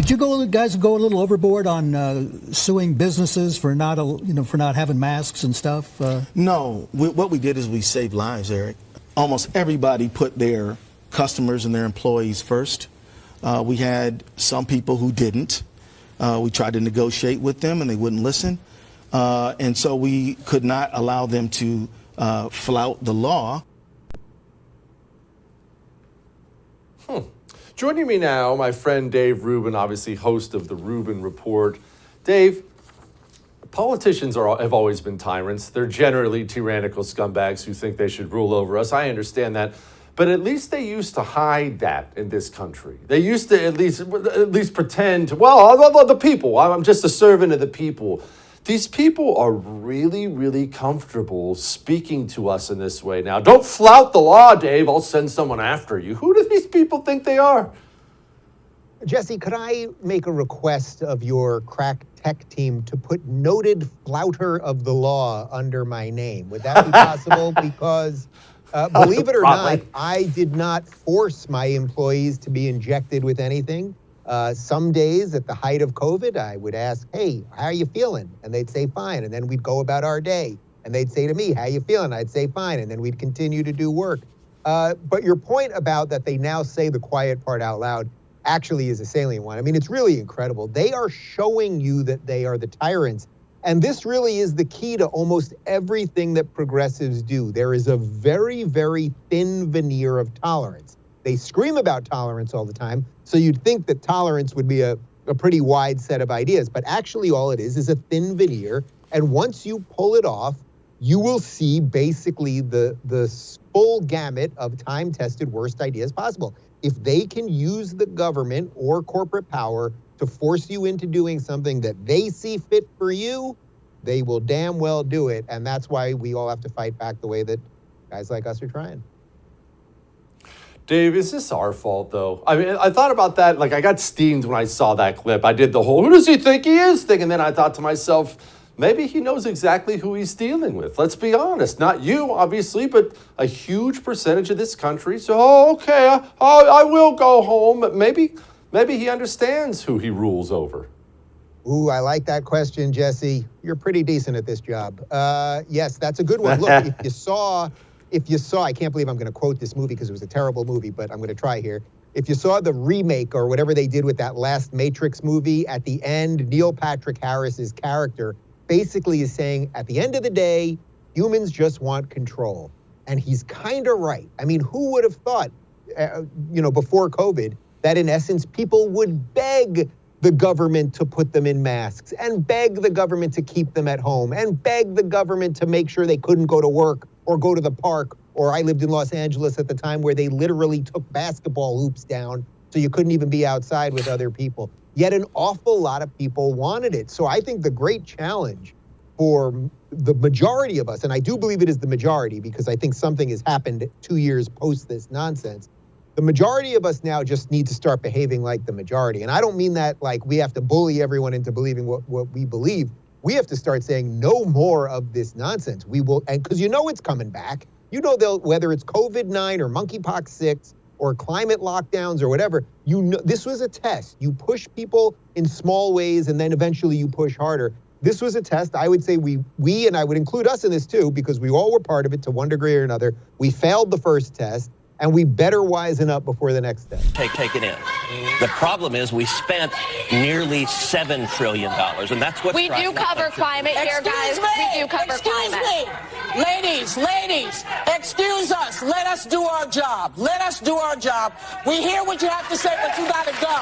Did you guys go a little overboard on suing businesses for not having masks and stuff? No, what we did is we saved lives, Eric. Almost everybody put their customers and their employees first. We had some people who didn't. We tried to negotiate with them and they wouldn't listen. And so we could not allow them to flout the law. Joining me now, my friend Dave Rubin, obviously host of the Rubin Report. Dave, politicians have always been tyrants. They're generally tyrannical scumbags who think they should rule over us. I understand that. But at least they used to hide that in this country. They used to at least pretend, well, the people, I'm just a servant of the people. These people are really, really comfortable speaking to us in this way now. Don't flout the law, Dave. I'll send someone after you. Who do these people think they are? Jesse, could I make a request of your crack tech team to put noted flouter of the law under my name? Would that be possible? Because believe it or not, I did not force my employees to be injected with anything. Some days at the height of COVID, I would ask, hey, how are you feeling? And they'd say, fine. And then we'd go about our day. And they'd say to me, how you feeling? I'd say, fine. And then we'd continue to do work. But your point about that they now say the quiet part out loud actually is a salient one. I mean, it's really incredible. They are showing you that they are the tyrants. And this really is the key to almost everything that progressives do. There is a very, very thin veneer of tolerance. They scream about tolerance all the time, so you'd think that tolerance would be a pretty wide set of ideas. But actually all it is a thin veneer. And once you pull it off, you will see basically the full gamut of time-tested worst ideas possible. If they can use the government or corporate power to force you into doing something that they see fit for you, they will damn well do it. And that's why we all have to fight back the way that guys like us are trying. Dave, is this our fault, though? I mean, I thought about that. Like, I got steamed when I saw that clip. I did the whole, who does he think he is thing. And then I thought to myself, maybe he knows exactly who he's dealing with. Let's be honest. Not you, obviously, but a huge percentage of this country. So, okay, I will go home. But maybe he understands who he rules over. Ooh, I like that question, Jesse. You're pretty decent at this job. Yes, that's a good one. Look, if you saw, I can't believe I'm going to quote this movie because it was a terrible movie, but I'm going to try here. If you saw the remake or whatever they did with that last Matrix movie, at the end, Neil Patrick Harris's character basically is saying, at the end of the day, humans just want control. And he's kind of right. I mean, who would have thought, before COVID, that in essence, people would beg the government to put them in masks and beg the government to keep them at home and beg the government to make sure they couldn't go to work or go to the park. Or I lived in Los Angeles at the time where they literally took basketball hoops down so you couldn't even be outside with other people. Yet an awful lot of people wanted it. So I think the great challenge for the majority of us, and I do believe it is the majority because I think something has happened 2 years post this nonsense, the majority of us now just need to start behaving like the majority. And I don't mean that like we have to bully everyone into believing what we believe. We have to start saying no more of this nonsense. We will, and because it's coming back. Whether it's COVID-9 or monkeypox 6 or climate lockdowns or whatever, this was a test. You push people in small ways and then eventually you push harder. This was a test. I would say we, and I would include us in this too, because we all were part of it to one degree or another. We failed the first test. And we better wisen up before the next step. Take it in. The problem is we spent nearly $7 trillion, and that's what we do cover climate here, guys. We do cover climate. Ladies, excuse us. Let us do our job. Let us do our job. We hear what you have to say, but you gotta go.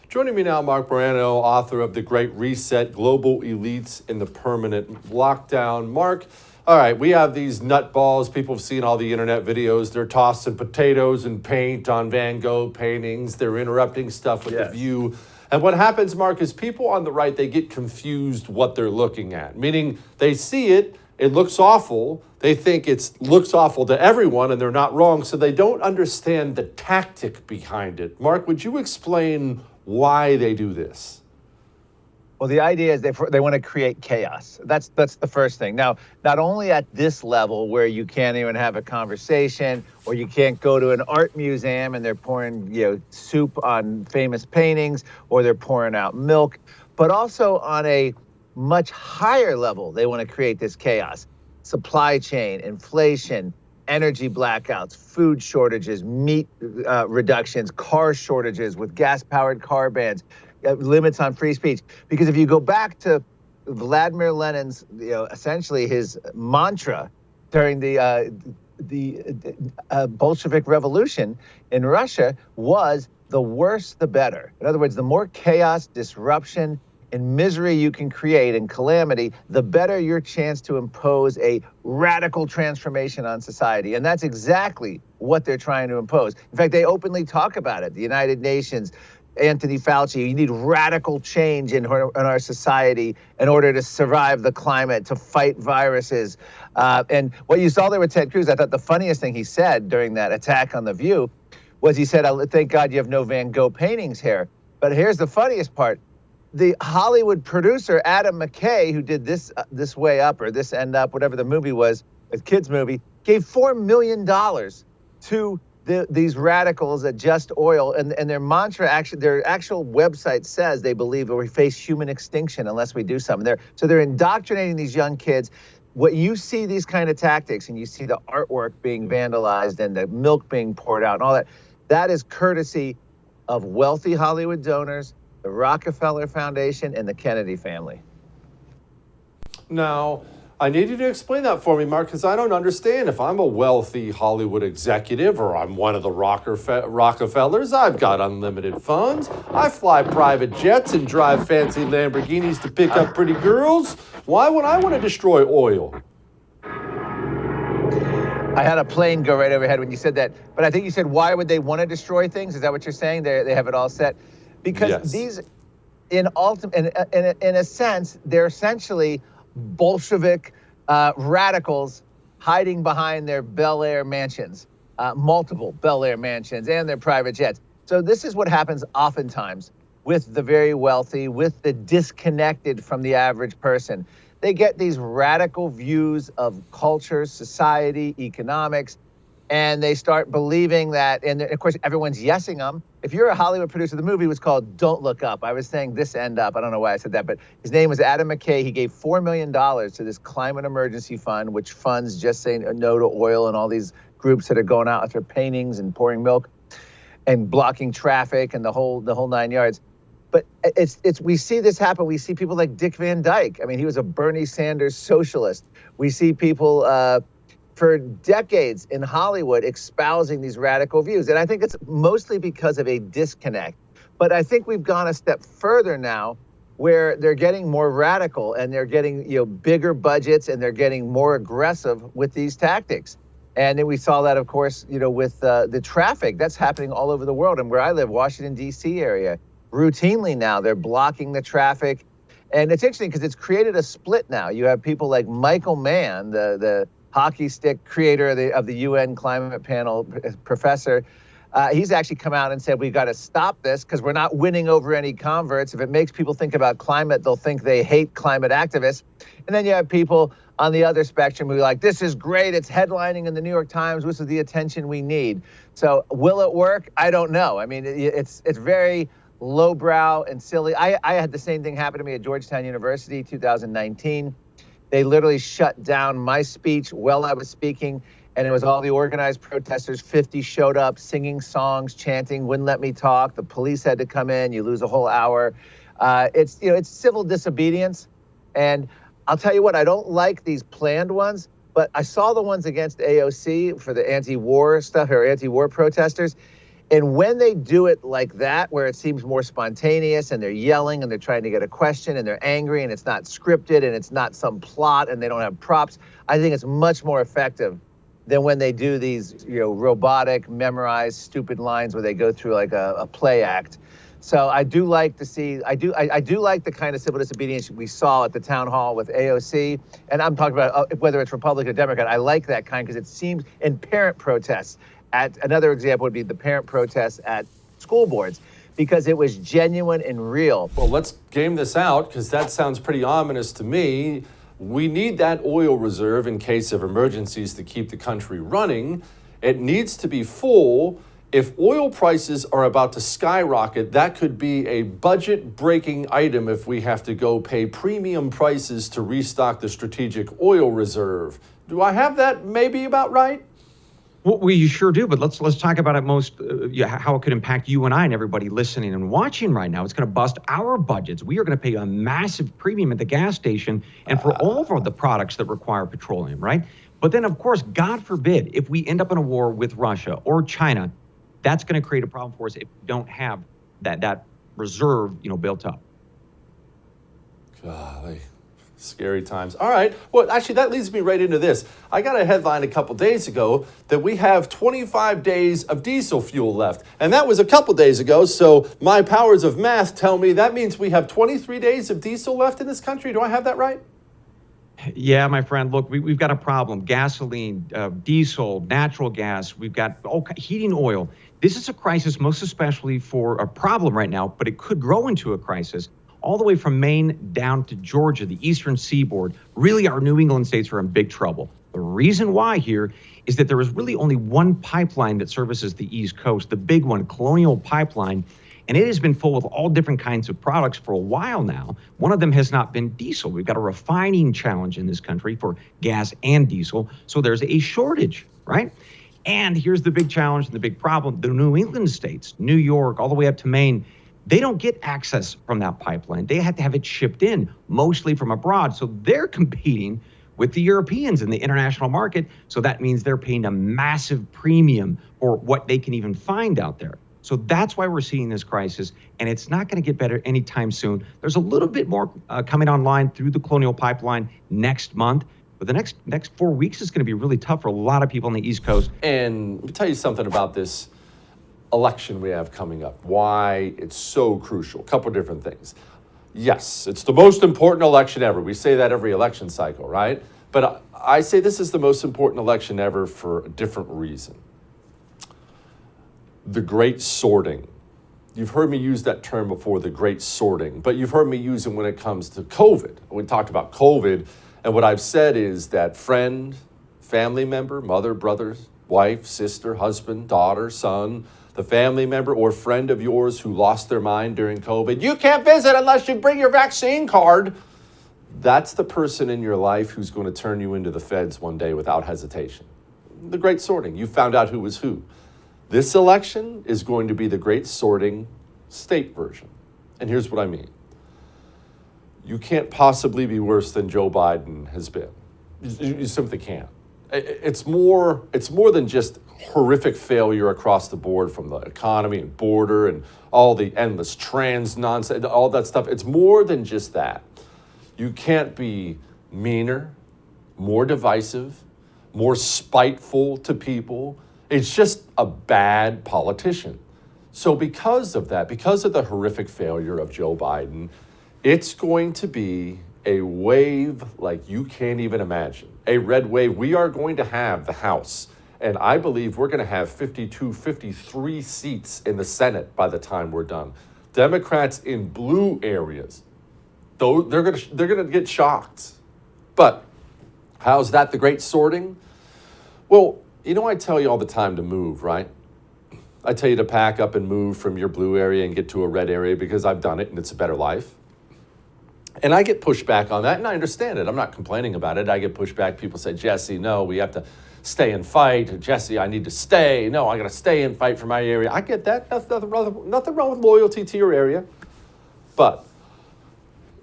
Joining me now, Mark Morano, author of The Great Reset, Global Elites in the Permanent Lockdown. Mark, all right, we have these nutballs. People have seen all the internet videos. They're tossing potatoes and paint on Van Gogh paintings. They're interrupting stuff with The View. And what happens, Mark, is people on the right, they get confused what they're looking at, meaning they see it, it looks awful. They think it looks awful to everyone, and they're not wrong, so they don't understand the tactic behind it. Mark, would you explain why they do this? Well, the idea is they want to create chaos. That's the first thing. Now, not only at this level where you can't even have a conversation, or you can't go to an art museum and they're pouring soup on famous paintings, or they're pouring out milk, but also on a much higher level, they want to create this chaos. Supply chain, inflation, energy blackouts, food shortages, meat reductions, car shortages with gas-powered car bans. Limits on free speech. Because if you go back to Vladimir Lenin's, essentially his mantra during the Bolshevik Revolution in Russia was the worse, the better. In other words, the more chaos, disruption, and misery you can create and calamity, the better your chance to impose a radical transformation on society. And that's exactly what they're trying to impose. In fact, they openly talk about it. The United Nations, Anthony Fauci, you need radical change in our society in order to survive the climate, to fight viruses. And what you saw there with Ted Cruz, I thought the funniest thing he said during that attack on The View was he said, thank God you have no Van Gogh paintings here. But here's the funniest part. The Hollywood producer, Adam McKay, who did this Way Up or This End Up, whatever the movie was, a kid's movie, gave $4 million to these radicals at Just Oil, and their mantra, actually, their actual website says they believe we face human extinction unless we do something. So they're indoctrinating these young kids. What you see these kind of tactics, and you see the artwork being vandalized and the milk being poured out and all that, that is courtesy of wealthy Hollywood donors, the Rockefeller Foundation, and the Kennedy family. Now, I need you to explain that for me, Mark, because I don't understand. If I'm a wealthy Hollywood executive or I'm one of the Rockefellers, I've got unlimited funds. I fly private jets and drive fancy Lamborghinis to pick up pretty girls. Why would I want to destroy oil? I had a plane go right overhead when you said that. But I think you said, why would they want to destroy things? Is that what you're saying? They have it all set? Because yes. These, in a sense, they're essentially Bolshevik radicals hiding behind their Bel Air mansions, multiple Bel Air mansions and their private jets. So this is what happens oftentimes with the very wealthy, with the disconnected from the average person. They get these radical views of culture, society, economics, and they start believing that, and of course, everyone's yesing them. If you're a Hollywood producer, the movie was called Don't Look Up. I was saying This End Up. I don't know why I said that, but his name was Adam McKay. He gave $4 million to this climate emergency fund, which funds Just Say No to Oil and all these groups that are going out after paintings and pouring milk and blocking traffic and the whole 9 yards. But we see this happen. We see people like Dick Van Dyke. I mean, he was a Bernie Sanders socialist. We see people for decades in Hollywood espousing these radical views. And I think it's mostly because of a disconnect. But I think we've gone a step further now where they're getting more radical and they're getting bigger budgets and they're getting more aggressive with these tactics. And then we saw that, of course, with the traffic. That's happening all over the world. And where I live, Washington, D.C. area, routinely now, they're blocking the traffic. And it's interesting because it's created a split now. You have people like Michael Mann, the hockey stick creator of the UN climate panel professor. He's actually come out and said, we've got to stop this because we're not winning over any converts. If it makes people think about climate, they'll think they hate climate activists. And then you have people on the other spectrum who are like, this is great. It's headlining in the New York Times. This is the attention we need. So will it work? I don't know. I mean, it's very lowbrow and silly. I had the same thing happen to me at Georgetown University, 2019. They literally shut down my speech while I was speaking, and it was all the organized protesters. 50 showed up singing songs, chanting, wouldn't let me talk. The police had to come in. You lose a whole hour. It's civil disobedience. And I'll tell you what, I don't like these planned ones, but I saw the ones against AOC for the anti-war stuff, or anti-war protesters. And when they do it like that, where it seems more spontaneous and they're yelling and they're trying to get a question and they're angry and it's not scripted and it's not some plot and they don't have props, I think it's much more effective than when they do these, robotic, memorized, stupid lines where they go through like a play act. So I do like to see, I do like the kind of civil disobedience we saw at the town hall with AOC. And I'm talking about whether it's Republican or Democrat. I like that kind because it seems in parent protests. Another example would be the parent protests at school boards. because it was genuine and real. Well, let's game this out because that sounds pretty ominous to me. We need that oil reserve in case of emergencies to keep the country running. It needs to be full. If oil prices are about to skyrocket, that could be a budget-breaking item if we have to go pay premium prices to restock the strategic oil reserve. Do I have that maybe about right? Well, you sure do, but let's talk about it how it could impact you and I and everybody listening and watching right now. It's going to bust our budgets. We are going to pay a massive premium at the gas station and for all of the products that require petroleum, right? But then, of course, God forbid, if we end up in a war with Russia or China, that's going to create a problem for us if we don't have that reserve, built up. Golly, scary times. All right. Well, actually, that leads me right into this. I got a headline a couple days ago that we have 25 days of diesel fuel left. And that was a couple days ago. So my powers of math tell me that means we have 23 days of diesel left in this country. Do I have that right? Yeah, my friend, look, we've got a problem. Gasoline, diesel, natural gas, we've got heating oil. This is a crisis, most especially for a problem right now, but it could grow into a crisis all the way from Maine down to Georgia, the eastern seaboard. Really, our New England states are in big trouble. The reason why here is that there is really only one pipeline that services the East Coast, the big one, Colonial Pipeline, and it has been full with all different kinds of products for a while now. One of them has not been diesel. We've got a refining challenge in this country for gas and diesel, so there's a shortage, right? And here's the big challenge and the big problem. The New England states, New York, all the way up to Maine, they don't get access from that pipeline. They have to have it shipped in, mostly from abroad. So they're competing with the Europeans in the international market. So that means they're paying a massive premium for what they can even find out there. So that's why we're seeing this crisis, and it's not going to get better anytime soon. There's a little bit more coming online through the Colonial Pipeline next month, but the next 4 weeks is going to be really tough for a lot of people on the East Coast. And let me tell you something about this election we have coming up, why it's so crucial. A couple different things. Yes, it's the most important election ever. We say that every election cycle, right? But I say this is the most important election ever for a different reason. The great sorting. You've heard me use that term before, the great sorting, but you've heard me use it when it comes to COVID. We talked about COVID, and what I've said is that friend, family member, mother, brother, wife, sister, husband, daughter, son, the family member or friend of yours who lost their mind during COVID, you can't visit unless you bring your vaccine card. That's the person in your life who's going to turn you into the feds one day without hesitation. The great sorting. You found out who was who. This election is going to be the great sorting state version. And here's what I mean. You can't possibly be worse than Joe Biden has been. You simply can't. It's more than just horrific failure across the board from the economy and border and all the endless trans nonsense, all that stuff. It's more than just that. You can't be meaner, more divisive, more spiteful to people. It's just a bad politician. So because of that, because of the horrific failure of Joe Biden, it's going to be a wave like you can't even imagine. A red wave. We are going to have the House, and I believe we're going to have 52, 53 seats in the Senate by the time we're done. Democrats in blue areas, though, they're going to get shocked. But how's that the great sorting? Well, I tell you all the time to move, right? I tell you to pack up and move from your blue area and get to a red area because I've done it and it's a better life. And I get pushback on that, and I understand it. I'm not complaining about it. I get pushback. People say, Jesse, no, we have to stay and fight. Jesse, I need to stay. No, I got to stay and fight for my area. I get that. Nothing wrong with loyalty to your area. But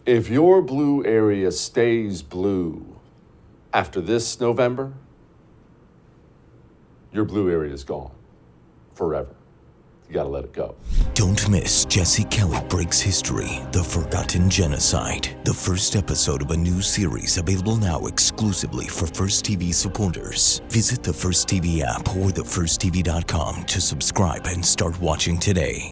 if your blue area stays blue after this November, your blue area is gone forever. You got to let it go. Don't miss Jesse Kelly Breaks History, The Forgotten Genocide, the first episode of a new series available now exclusively for First TV supporters. Visit the First TV app or thefirsttv.com to subscribe and start watching today.